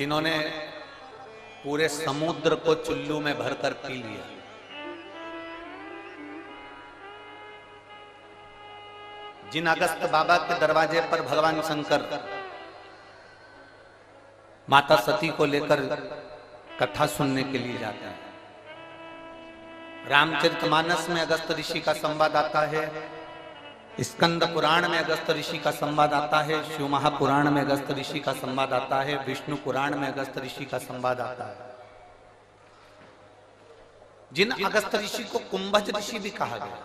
जिन्होंने पूरे समुद्र को चुल्लू में भरकर पी लिया। जिन अगस्त बाबा के दरवाजे पर भगवान शंकर माता सती को लेकर कथा सुनने के लिए जाते हैं। रामचरितमानस में अगस्त ऋषि का संवाद आता है, स्कंद पुराण में अगस्त ऋषि का संवाद आता है, शिव महापुराण में अगस्त ऋषि का संवाद आता है, विष्णु पुराण में अगस्त ऋषि का संवाद आता है। जिन अगस्त ऋषि को कुंभज ऋषि भी कहा गया,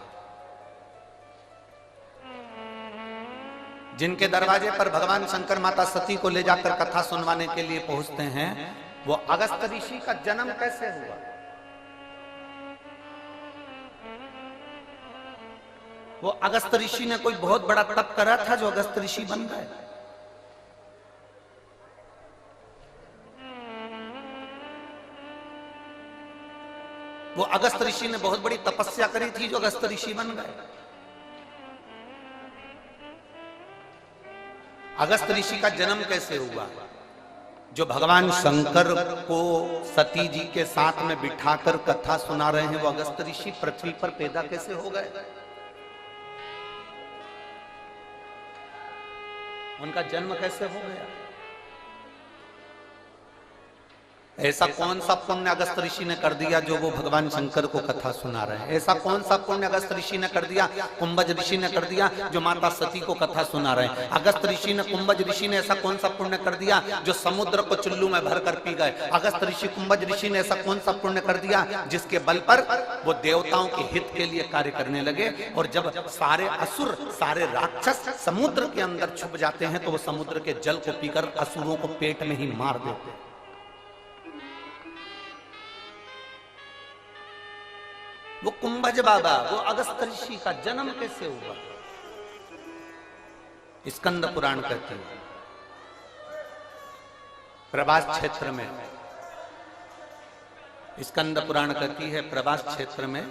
जिनके दरवाजे पर भगवान शंकर माता सती को ले जाकर कथा सुनवाने के लिए पहुंचते हैं, वो अगस्त ऋषि का जन्म कैसे हुआ? वो अगस्त ऋषि ने कोई बहुत बड़ा तप करा था जो अगस्त ऋषि बन गए? वो अगस्त ऋषि ने बहुत बड़ी तपस्या करी थी जो अगस्त ऋषि बन गए? अगस्त ऋषि का जन्म कैसे हुआ? जो भगवान शंकर को सती जी के साथ में बिठाकर कथा सुना रहे हैं, वो अगस्त ऋषि पृथ्वी पर पैदा कैसे हो गए? उनका जन्म कैसे हो गया? ऐसा कौन सा पुण्य अगस्त ऋषि ने कर दिया जो वो भगवान शंकर को कथा सुना रहे हैं? ऐसा कौन सा पुण्य अगस्त ऋषि ने कर दिया, कुंभज ऋषि ने कर दिया जो माता सती को कथा सुना रहे हैं? अगस्त ऋषि ने, कुंभज ऋषि ने ऐसा कौन सा पुण्य कर दिया जो समुद्र को चुल्लू में भरकर पी गए? अगस्त ऋषि, कुंभज ऋषि ने ऐसा कौन सा पुण्य कर दिया जिसके बल पर वो देवताओं के हित के लिए कार्य करने लगे? और जब सारे असुर, सारे राक्षस समुद्र के अंदर छुप जाते हैं तो वो समुद्र के जल को पीकर असुरों को पेट में ही मार देते हैं। वो कुंभज बाबा, वो अगस्त ऋषि का जन्म कैसे हुआ? स्कंद पुराण कहते हैं प्रभास क्षेत्र में, स्कंद पुराण कहती है प्रभास क्षेत्र में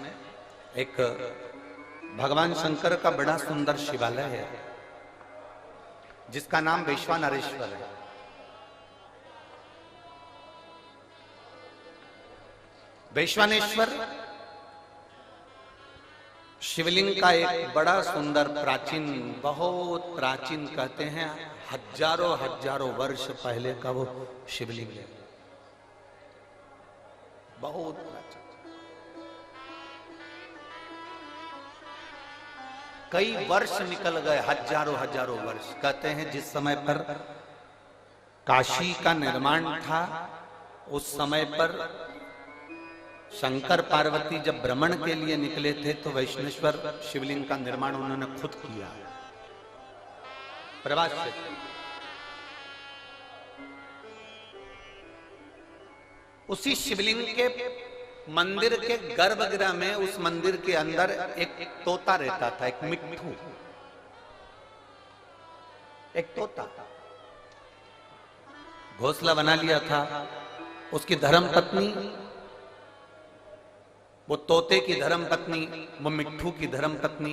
एक भगवान शंकर का बड़ा सुंदर शिवालय है जिसका नाम वैश्वानरेश्वर है। वैश्वानेश्वर शिवलिंग का एक बड़ा सुंदर प्राचीन, बहुत प्राचीन कहते हैं, हजारों हजारों वर्ष पहले का वो शिवलिंग है, बहुत प्राचीन। कई वर्ष निकल गए, हजारों हजारों वर्ष। कहते हैं जिस समय पर काशी का निर्माण था उस समय पर शंकर पार्वती जब भ्रमण के लिए निकले थे तो वैष्णेश्वर शिवलिंग का निर्माण उन्होंने खुद किया प्रभास क्षेत्र। उसी शिवलिंग के मंदिर के गर्भगृह में, उस मंदिर के अंदर एक तोता रहता था, एक मिट्ठू, एक तोता घोंसला बना लिया था। उसकी धर्म पत्नी, वो तोते की धर्म पत्नी, वो मिट्ठू की धर्म पत्नी,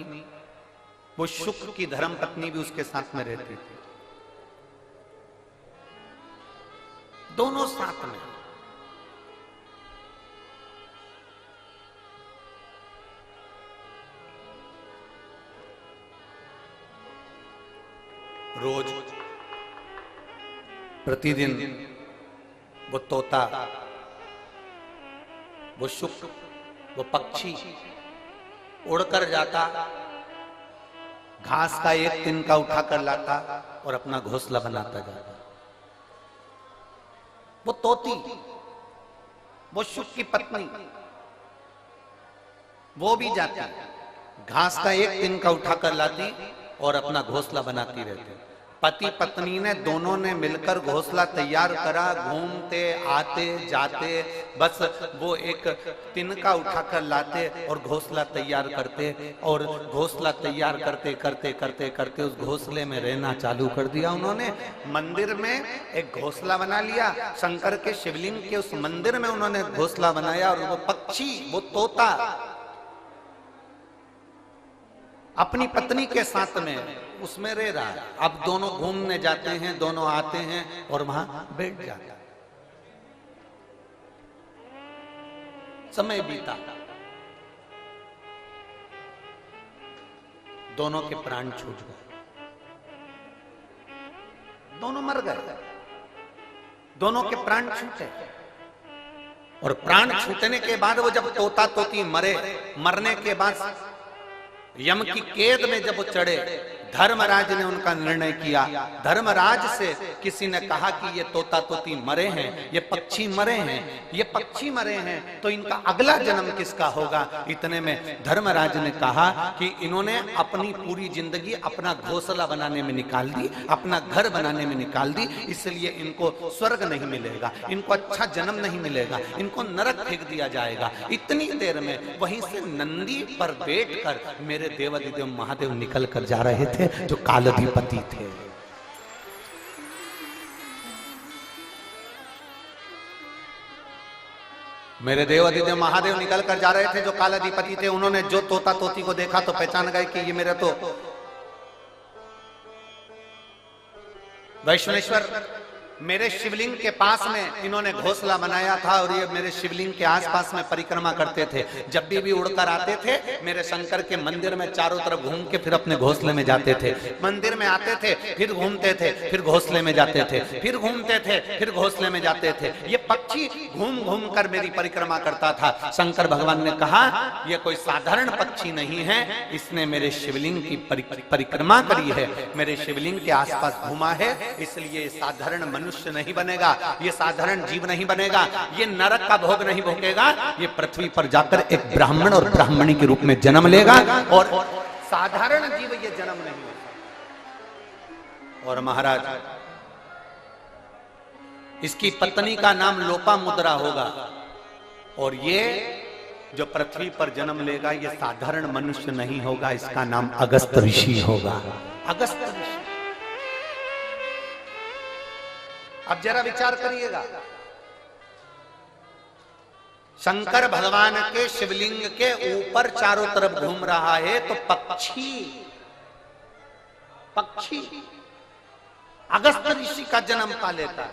वो शुक्र की धर्म पत्नी भी उसके साथ में रहती थी, दोनों साथ में। रोज प्रतिदिन वो तोता, वो शुक्र, वो पक्षी उड़कर जाता, घास का एक तिनका उठाकर लाता और अपना घोंसला बनाता जाता। वो तोती, वो शुक की पत्नी, वो भी जाती, घास का एक तिनका उठाकर लाती और अपना घोंसला बनाती रहती। पति पत्नी ने दोनों ने मिलकर घोंसला तैयार करा, घूमते आते जाते, बस वो एक तिनका उठाकर लाते और घोंसला तैयार करते, और घोंसला तैयार करते करते करते करते उस घोंसले में रहना चालू कर दिया उन्होंने। मंदिर में एक घोंसला बना लिया, शंकर के शिवलिंग के उस मंदिर में उन्होंने घोंसला बनाया, और वो पक्षी, वो तोता अपनी पत्नी के साथ में उसमें रह रहा है। अब दोनों घूमने जाते हैं, दोनों आते हैं और वहां बैठ जाते हैं। समय बीता, दोनों के प्राण छूट गए, दोनों मर गए, दोनों के प्राण छूटे। और प्राण छूटने के बाद वो जब तोता तोती मरे, मरने के बाद यम की कैद में जब वो चढ़े, धर्मराज ने उनका निर्णय किया। धर्मराज से किसी ने कहा कि ये तोता तोती मरे हैं, ये पक्षी मरे हैं, ये पक्षी मरे हैं, तो इनका अगला जन्म किसका होगा। इतने में धर्मराज ने कहा कि इन्होंने अपनी पूरी जिंदगी अपना घोंसला बनाने में निकाल दी, अपना घर बनाने में निकाल दी, इसलिए इनको स्वर्ग नहीं मिलेगा, इनको अच्छा जन्म नहीं मिलेगा, इनको नरक फेंक दिया जाएगा। इतनी देर में वहीं से नंदी पर बैठकर मेरे देवाधिदेव महादेव निकल कर जा रहे थे, जो कालाधिपति थे। मेरे देवाधिदेव महादेव निकल कर जा रहे थे, जो कालाधिपति थे। उन्होंने जो तोता तोती को देखा तो पहचान गए कि ये मेरे तो वैष्णवेश्वर, मेरे शिवलिंग के पास में इन्होंने घोंसला बनाया था और ये मेरे शिवलिंग के आसपास में परिक्रमा करते थे। जब भी उड़कर आते थे मेरे शंकर के मंदिर में चारों तरफ घूम के फिर अपने घोंसले में जाते थे। मंदिर में आते थे, फिर घूमते थे, फिर घोंसले में जाते थे, फिर घूमते थे, फिर घोंसले में जाते थे। ये पक्षी घूम घूम कर मेरी परिक्रमा करता था। शंकर भगवान ने कहा यह कोई साधारण पक्षी नहीं है, इसने मेरे शिवलिंग की परिक्रमा करी है, मेरे शिवलिंग के आसपास घूमा है, इसलिए साधारण मनुष्य नहीं बनेगा, ये साधारण जीव नहीं बनेगा, ये नरक का भोग नहीं भोगेगा, ये पृथ्वी पर जाकर एक ब्राह्मण और ब्राह्मणी के रूप में जन्म लेगा और साधारण जीव ये जन्म नहीं होगा। और महाराज, इसकी पत्नी का नाम लोपामुद्रा होगा और ये जो पृथ्वी पर जन्म लेगा ये साधारण मनुष्य नहीं होगा, इसका नाम अगस्त ऋषि होगा। अगस्त ऋषि। अब जरा विचार करिएगा, शंकर भगवान के शिवलिंग के ऊपर चारों तरफ घूम रहा है, तो पक्षी अगस्त ऋषि का जन्म पा लेता है।